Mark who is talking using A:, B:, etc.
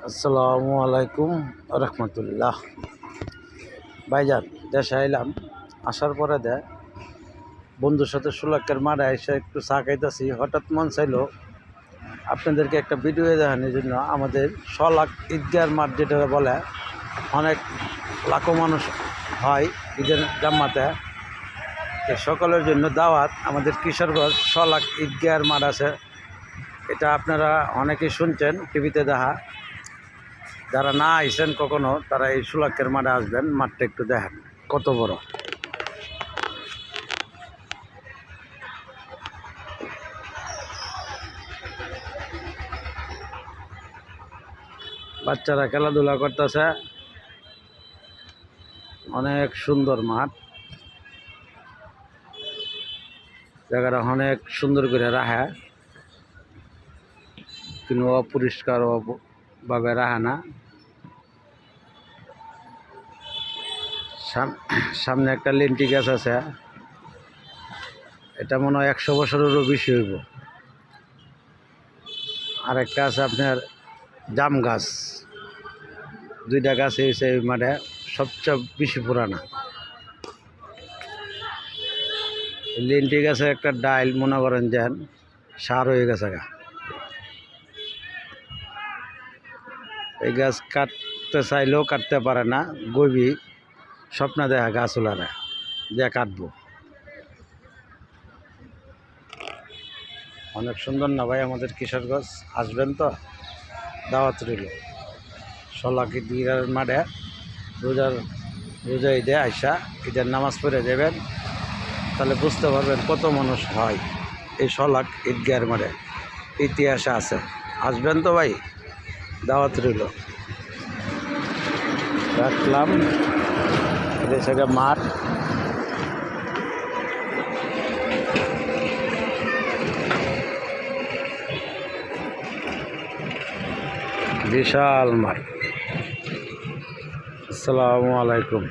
A: আসসালামু আলাইকুম রহমতুল্লাহ। ভাইজান দেশে আইলাম, আসার পরে বন্ধুর সাথে সুলাকের মাঠে এসে একটু চা খাইতেছি। হঠাৎ মন চাইলো আপনাদেরকে একটা ভিডিও দেখানোর জন্য। আমাদের শলাক ঈদগার মাঠ যেটা বলে, অনেক লাখো মানুষ হয় ঈদের জাম্মাতে। সকলের জন্য দাওয়াত। আমাদের কিশোরগঞ্জ শলাক ঈদগার মাঠ আছে, এটা আপনারা অনেকেই শুনছেন টিভিতে দেখা। যারা না আইসেন কখনো, তারা এই সুলাকের মাঠে আসবেন। মাঠটা একটু দেখেন কত বড়। বাচ্চারা খেলাধুলা করতেছে, অনেক সুন্দর মাঠ। জায়গাটা অনেক সুন্দর করে রাখে, কিন্তু অপরিষ্কার ভাবে রাখে না। সামনে একটা লেন্টি গাছ আছে, এটা মনে হয় 100 বছরেরও বেশি হইব। আর একটা আছে আপনার জাম গাছ। দুইটা গাছ হয়েছে এই মাঠে, সবচেয়ে বেশি পুরানা। লেন্টি গাছে একটা ডাইল মনে করেন যেন সার হয়ে গেছে গা। এই গাছ কাটতে চাইলেও কাটতে পারে না, গবি স্বপ্ন দেখা গাছ ওলারে যে কাটবো। অনেক সুন্দর না ভাই আমাদের কিশোরগঞ্জ? আসবেন তো, দাওয়াত রইল। শলাক ঈদগার মাঠে রোজা ঈদে আইসা ঈদের নামাজ পড়ে যাবেন, তাহলে বুঝতে পারবেন কত মানুষ হয় এই শলাক ঈদগার মাঠে। ইতিহাসে আছে, আসবেন তো ভাই, দাওয়াত রইল। রাখলাম এদের সাথে মাঠ। বিশাল মাঠ। আসসালামু আলাইকুম।